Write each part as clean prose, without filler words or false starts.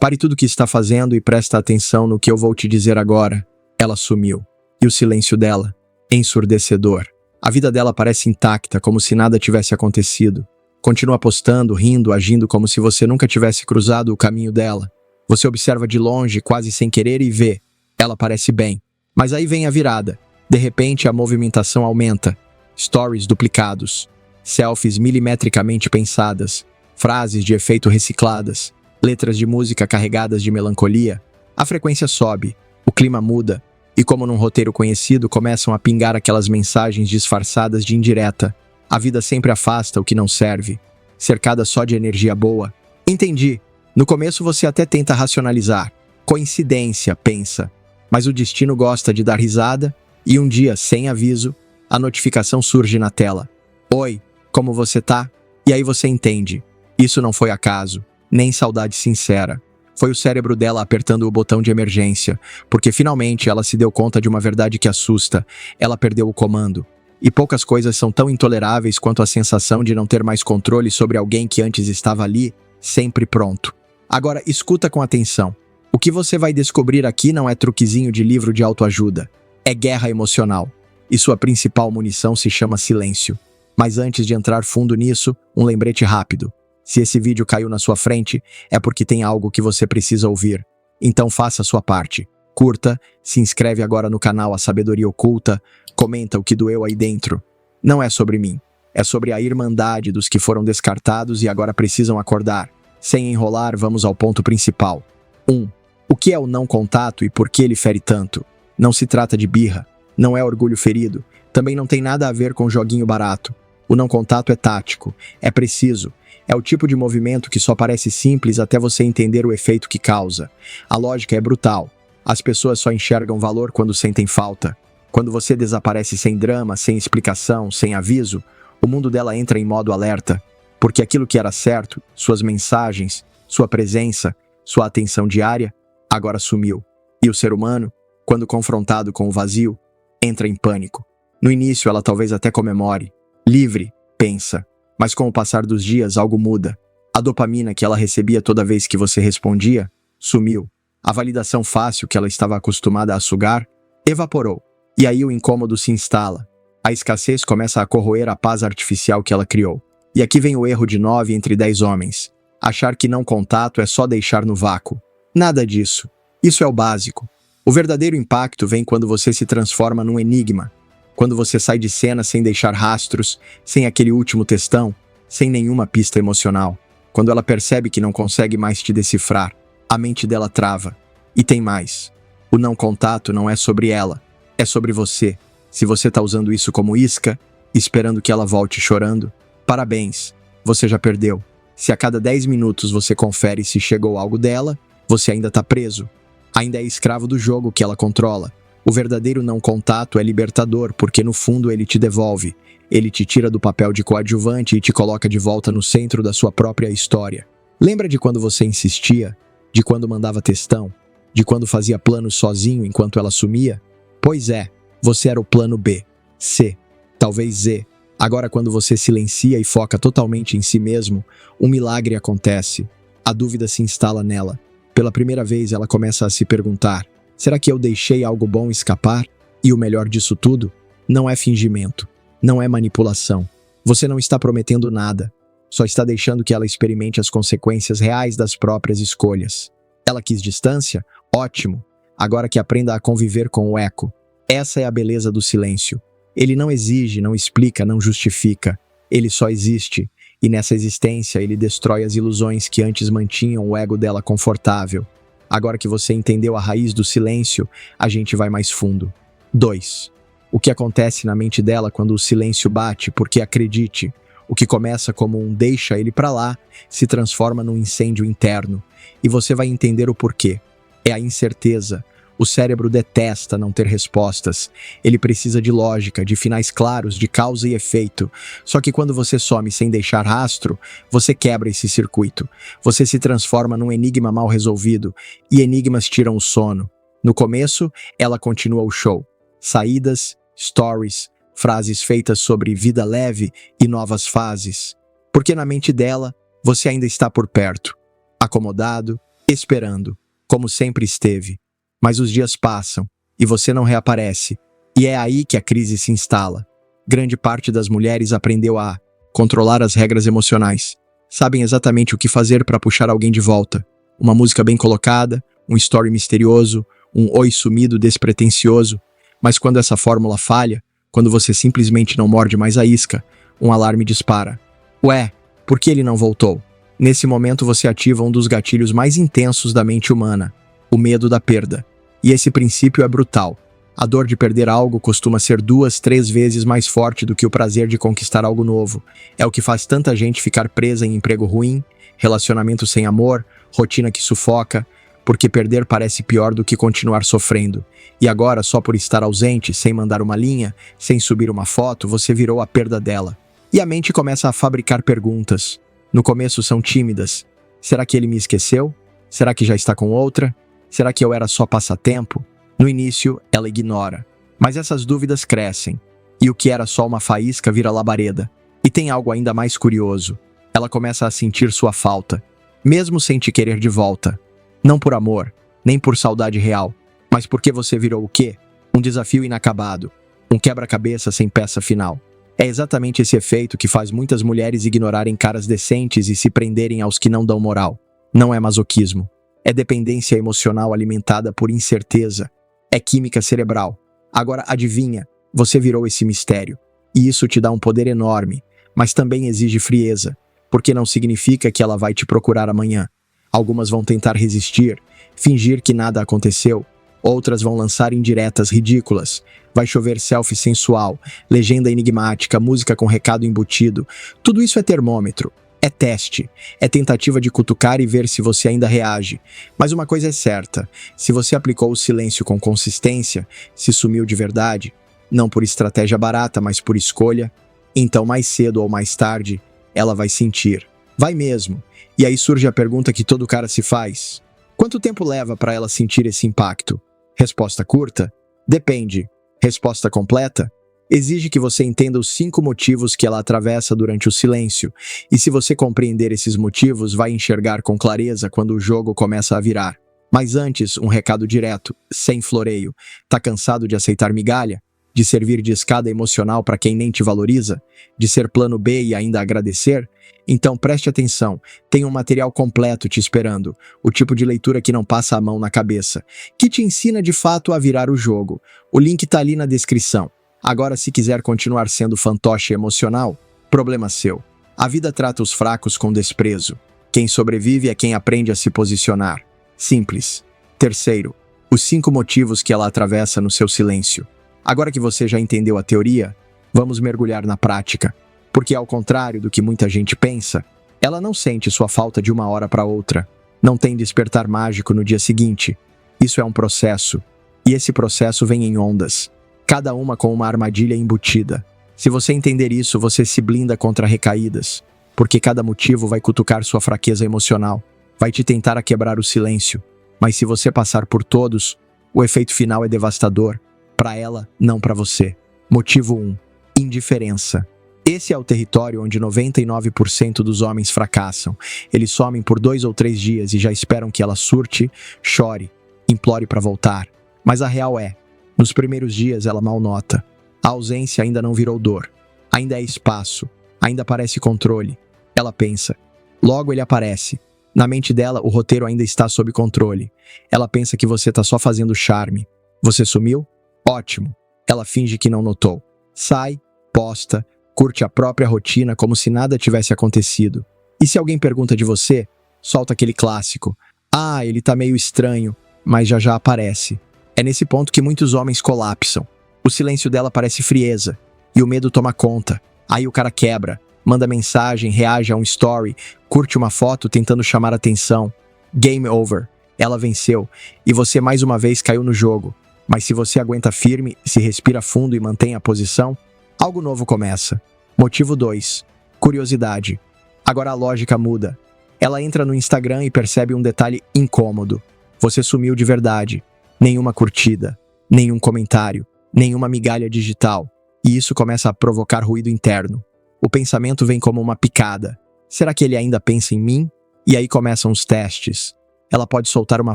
Pare tudo o que está fazendo e presta atenção no que eu vou te dizer agora. Ela sumiu. E o silêncio dela, ensurdecedor. A vida dela parece intacta, como se nada tivesse acontecido. Continua postando, rindo, agindo como se você nunca tivesse cruzado o caminho dela. Você observa de longe, quase sem querer, e vê. Ela parece bem. Mas aí vem a virada. De repente, a movimentação aumenta. Stories duplicados. Selfies milimetricamente pensadas. Frases de efeito recicladas. Letras de música carregadas de melancolia. A frequência sobe. O clima muda. E como num roteiro conhecido, começam a pingar aquelas mensagens disfarçadas de indireta. A vida sempre afasta o que não serve. Cercada só de energia boa. Entendi. No começo você até tenta racionalizar. Coincidência, pensa. Mas o destino gosta de dar risada e um dia, sem aviso, a notificação surge na tela. Oi, como você tá? E aí você entende. Isso não foi acaso, nem saudade sincera. Foi o cérebro dela apertando o botão de emergência, porque finalmente ela se deu conta de uma verdade que assusta. Ela perdeu o comando. E poucas coisas são tão intoleráveis quanto a sensação de não ter mais controle sobre alguém que antes estava ali, sempre pronto. Agora, escuta com atenção. O que você vai descobrir aqui não é truquezinho de livro de autoajuda. É guerra emocional. E sua principal munição se chama silêncio. Mas antes de entrar fundo nisso, um lembrete rápido. Se esse vídeo caiu na sua frente, é porque tem algo que você precisa ouvir. Então faça a sua parte. Curta, se inscreve agora no canal A Sabedoria Oculta, comenta o que doeu aí dentro. Não é sobre mim. É sobre a irmandade dos que foram descartados e agora precisam acordar. Sem enrolar, vamos ao ponto principal. 1. O que é o não contato e por que ele fere tanto? Não se trata de birra. Não é orgulho ferido. Também não tem nada a ver com joguinho barato. O não contato é tático. É preciso. É o tipo de movimento que só parece simples até você entender o efeito que causa. A lógica é brutal. As pessoas só enxergam valor quando sentem falta. Quando você desaparece sem drama, sem explicação, sem aviso, o mundo dela entra em modo alerta. Porque aquilo que era certo, suas mensagens, sua presença, sua atenção diária, agora sumiu. E o ser humano, quando confrontado com o vazio, entra em pânico. No início ela talvez até comemore. Livre, pensa. Mas com o passar dos dias algo muda. A dopamina que ela recebia toda vez que você respondia, sumiu. A validação fácil que ela estava acostumada a sugar, evaporou. E aí o incômodo se instala. A escassez começa a corroer a paz artificial que ela criou. E aqui vem o erro de 9 entre 10 homens. Achar que não contato é só deixar no vácuo. Nada disso. Isso é o básico. O verdadeiro impacto vem quando você se transforma num enigma. Quando você sai de cena sem deixar rastros, sem aquele último textão, sem nenhuma pista emocional. Quando ela percebe que não consegue mais te decifrar, a mente dela trava. E tem mais. O não contato não é sobre ela, é sobre você. Se você tá usando isso como isca, esperando que ela volte chorando, parabéns, você já perdeu. Se a cada 10 minutos você confere se chegou algo dela, você ainda tá preso. Ainda é escravo do jogo que ela controla. O verdadeiro não contato é libertador, porque no fundo ele te devolve. Ele te tira do papel de coadjuvante e te coloca de volta no centro da sua própria história. Lembra de quando você insistia? De quando mandava textão? De quando fazia planos sozinho enquanto ela sumia? Pois é, você era o plano B, C, talvez Z. Agora quando você silencia e foca totalmente em si mesmo, um milagre acontece. A dúvida se instala nela. Pela primeira vez ela começa a se perguntar: será que eu deixei algo bom escapar? E o melhor disso tudo, não é fingimento, não é manipulação. Você não está prometendo nada, só está deixando que ela experimente as consequências reais das próprias escolhas. Ela quis distância? Ótimo! Agora que aprenda a conviver com o eco. Essa é a beleza do silêncio. Ele não exige, não explica, não justifica. Ele só existe. E nessa existência ele destrói as ilusões que antes mantinham o ego dela confortável. Agora que você entendeu a raiz do silêncio, a gente vai mais fundo. 2. O que acontece na mente dela quando o silêncio bate? Porque acredite, o que começa como um deixa ele pra lá, se transforma num incêndio interno. E você vai entender o porquê. É a incerteza. O cérebro detesta não ter respostas. Ele precisa de lógica, de finais claros, de causa e efeito. Só que quando você some sem deixar rastro, você quebra esse circuito. Você se transforma num enigma mal resolvido. E enigmas tiram o sono. No começo, ela continua o show. Saídas, stories, frases feitas sobre vida leve e novas fases. Porque na mente dela, você ainda está por perto. Acomodado, esperando, como sempre esteve. Mas os dias passam, e você não reaparece, e é aí que a crise se instala. Grande parte das mulheres aprendeu a controlar as regras emocionais. Sabem exatamente o que fazer para puxar alguém de volta. Uma música bem colocada, um story misterioso, um oi sumido despretensioso. Mas quando essa fórmula falha, quando você simplesmente não morde mais a isca, um alarme dispara. Ué, por que ele não voltou? Nesse momento você ativa um dos gatilhos mais intensos da mente humana, o medo da perda. E esse princípio é brutal. A dor de perder algo costuma ser 2, 3 vezes mais forte do que o prazer de conquistar algo novo. É o que faz tanta gente ficar presa em emprego ruim, relacionamento sem amor, rotina que sufoca, porque perder parece pior do que continuar sofrendo. E agora, só por estar ausente, sem mandar uma linha, sem subir uma foto, você virou a perda dela. E a mente começa a fabricar perguntas. No começo são tímidas. Será que ele me esqueceu? Será que já está com outra? Será que eu era só passatempo? No início, ela ignora. Mas essas dúvidas crescem. E o que era só uma faísca vira labareda. E tem algo ainda mais curioso. Ela começa a sentir sua falta, mesmo sem te querer de volta. Não por amor, nem por saudade real, mas porque você virou o quê? Um desafio inacabado. Um quebra-cabeça sem peça final. É exatamente esse efeito que faz muitas mulheres ignorarem caras decentes e se prenderem aos que não dão moral. Não é masoquismo. É dependência emocional alimentada por incerteza. É química cerebral. Agora adivinha, você virou esse mistério. E isso te dá um poder enorme, mas também exige frieza, porque não significa que ela vai te procurar amanhã. Algumas vão tentar resistir, fingir que nada aconteceu. Outras vão lançar indiretas ridículas. Vai chover selfie sensual, legenda enigmática, música com recado embutido. Tudo isso é termômetro. É teste, é tentativa de cutucar e ver se você ainda reage. Mas uma coisa é certa, se você aplicou o silêncio com consistência, se sumiu de verdade, não por estratégia barata, mas por escolha, então mais cedo ou mais tarde, ela vai sentir. Vai mesmo. E aí surge a pergunta que todo cara se faz. Quanto tempo leva para ela sentir esse impacto? Resposta curta? Depende. Resposta completa? Exige que você entenda os 5 motivos que ela atravessa durante o silêncio, e se você compreender esses motivos, vai enxergar com clareza quando o jogo começa a virar. Mas antes, um recado direto, sem floreio. Tá cansado de aceitar migalha? De servir de escada emocional para quem nem te valoriza? De ser plano B e ainda agradecer? Então preste atenção, tem um material completo te esperando, o tipo de leitura que não passa a mão na cabeça, que te ensina de fato a virar o jogo. O link tá ali na descrição. Agora, se quiser continuar sendo fantoche emocional, problema seu. A vida trata os fracos com desprezo. Quem sobrevive é quem aprende a se posicionar. Simples. Terceiro, os 5 motivos que ela atravessa no seu silêncio. Agora que você já entendeu a teoria, vamos mergulhar na prática. Porque, ao contrário do que muita gente pensa, ela não sente sua falta de uma hora para outra. Não tem despertar mágico no dia seguinte. Isso é um processo. E esse processo vem em ondas. Cada uma com uma armadilha embutida. Se você entender isso, você se blinda contra recaídas, porque cada motivo vai cutucar sua fraqueza emocional, vai te tentar a quebrar o silêncio, mas se você passar por todos, o efeito final é devastador, para ela, não para você. Motivo 1. Indiferença. Esse é o território onde 99% dos homens fracassam. Eles somem por 2 ou 3 dias e já esperam que ela surte, chore, implore para voltar. Mas a real é, nos primeiros dias ela mal nota. A ausência ainda não virou dor. Ainda é espaço. Ainda parece controle. Ela pensa. Logo ele aparece. Na mente dela, o roteiro ainda está sob controle. Ela pensa que você tá só fazendo charme. Você sumiu? Ótimo. Ela finge que não notou. Sai, posta, curte a própria rotina como se nada tivesse acontecido. E se alguém pergunta de você, solta aquele clássico. Ah, ele tá meio estranho, mas já aparece. É nesse ponto que muitos homens colapsam. O silêncio dela parece frieza, e o medo toma conta. Aí o cara quebra, manda mensagem, reage a um story, curte uma foto tentando chamar atenção. Game over. Ela venceu, e você mais uma vez caiu no jogo. Mas se você aguenta firme, se respira fundo e mantém a posição, algo novo começa. Motivo 2. Curiosidade. Agora a lógica muda. Ela entra no Instagram e percebe um detalhe incômodo. Você sumiu de verdade. Nenhuma curtida, nenhum comentário, nenhuma migalha digital. E isso começa a provocar ruído interno. O pensamento vem como uma picada. Será que ele ainda pensa em mim? E aí começam os testes. Ela pode soltar uma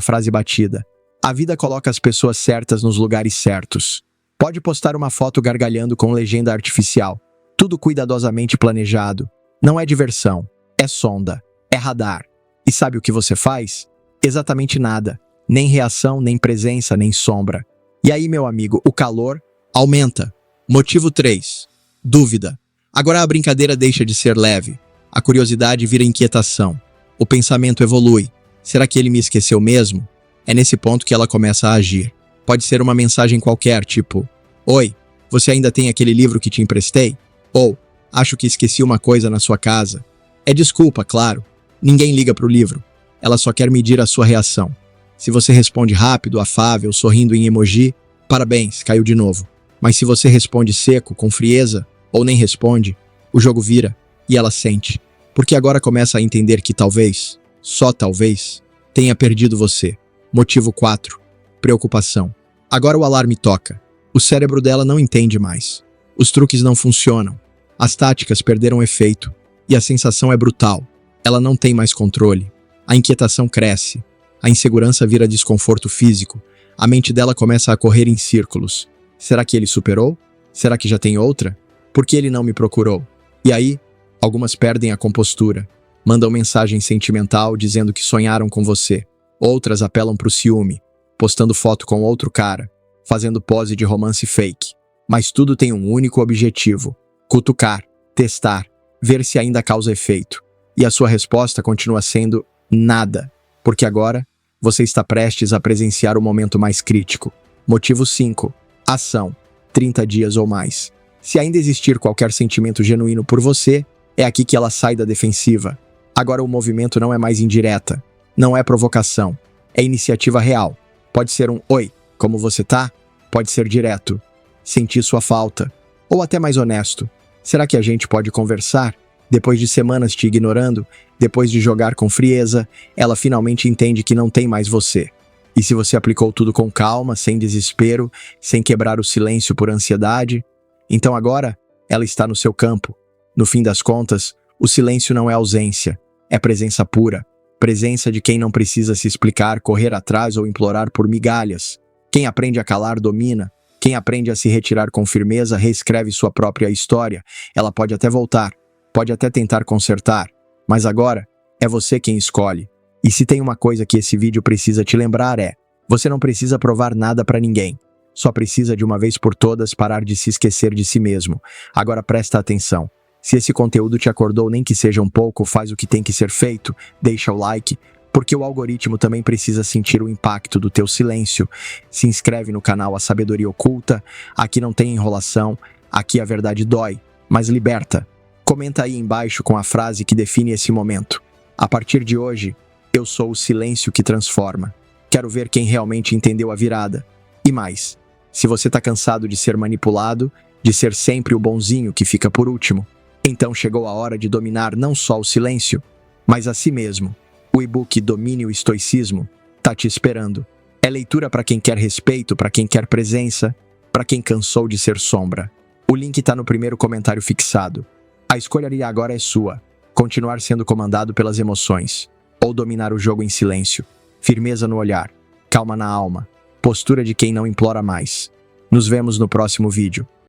frase batida. A vida coloca as pessoas certas nos lugares certos. Pode postar uma foto gargalhando com legenda artificial. Tudo cuidadosamente planejado. Não é diversão. É sonda. É radar. E sabe o que você faz? Exatamente nada. Nem reação, nem presença, nem sombra. E aí, meu amigo, o calor aumenta. Motivo 3. Dúvida. Agora a brincadeira deixa de ser leve. A curiosidade vira inquietação. O pensamento evolui. Será que ele me esqueceu mesmo? É nesse ponto que ela começa a agir. Pode ser uma mensagem qualquer, tipo: Oi, você ainda tem aquele livro que te emprestei? Ou, acho que esqueci uma coisa na sua casa. É desculpa, claro. Ninguém liga pro livro. Ela só quer medir a sua reação. Se você responde rápido, afável, sorrindo em emoji, parabéns, caiu de novo. Mas se você responde seco, com frieza, ou nem responde, o jogo vira e ela sente. Porque agora começa a entender que talvez, só talvez, tenha perdido você. Motivo 4. Preocupação. Agora o alarme toca. O cérebro dela não entende mais. Os truques não funcionam. As táticas perderam efeito. E a sensação é brutal. Ela não tem mais controle. A inquietação cresce. A insegurança vira desconforto físico. A mente dela começa a correr em círculos. Será que ele superou? Será que já tem outra? Por que ele não me procurou? E aí, algumas perdem a compostura. Mandam mensagem sentimental dizendo que sonharam com você. Outras apelam pro ciúme, postando foto com outro cara, fazendo pose de romance fake. Mas tudo tem um único objetivo: cutucar, testar, ver se ainda causa efeito. E a sua resposta continua sendo nada, porque agora você está prestes a presenciar o momento mais crítico. Motivo 5. Ação. 30 dias ou mais. Se ainda existir qualquer sentimento genuíno por você, é aqui que ela sai da defensiva. Agora o movimento não é mais indireta. Não é provocação. É iniciativa real. Pode ser um "Oi, como você tá?" Pode ser direto. Senti sua falta. Ou até mais honesto. Será que a gente pode conversar? Depois de semanas te ignorando, depois de jogar com frieza, ela finalmente entende que não tem mais você. E se você aplicou tudo com calma, sem desespero, sem quebrar o silêncio por ansiedade, então agora ela está no seu campo. No fim das contas, o silêncio não é ausência, é presença pura. Presença de quem não precisa se explicar, correr atrás ou implorar por migalhas. Quem aprende a calar domina. Quem aprende a se retirar com firmeza reescreve sua própria história. Ela pode até voltar, pode até tentar consertar, mas agora é você quem escolhe. E se tem uma coisa que esse vídeo precisa te lembrar é: você não precisa provar nada pra ninguém. Só precisa de uma vez por todas parar de se esquecer de si mesmo. Agora presta atenção. Se esse conteúdo te acordou nem que seja um pouco, faz o que tem que ser feito, deixa o like, porque o algoritmo também precisa sentir o impacto do teu silêncio. Se inscreve no canal A Sabedoria Oculta. Aqui não tem enrolação, aqui a verdade dói, mas liberta. Comenta aí embaixo com a frase que define esse momento. A partir de hoje, eu sou o silêncio que transforma. Quero ver quem realmente entendeu a virada. E mais, se você tá cansado de ser manipulado, de ser sempre o bonzinho que fica por último, então chegou a hora de dominar não só o silêncio, mas a si mesmo. O e-book Domine o Estoicismo tá te esperando. É leitura para quem quer respeito, para quem quer presença, para quem cansou de ser sombra. O link tá no primeiro comentário fixado. A escolha agora é sua. Continuar sendo comandado pelas emoções, ou dominar o jogo em silêncio. Firmeza no olhar, calma na alma, postura de quem não implora mais. Nos vemos no próximo vídeo.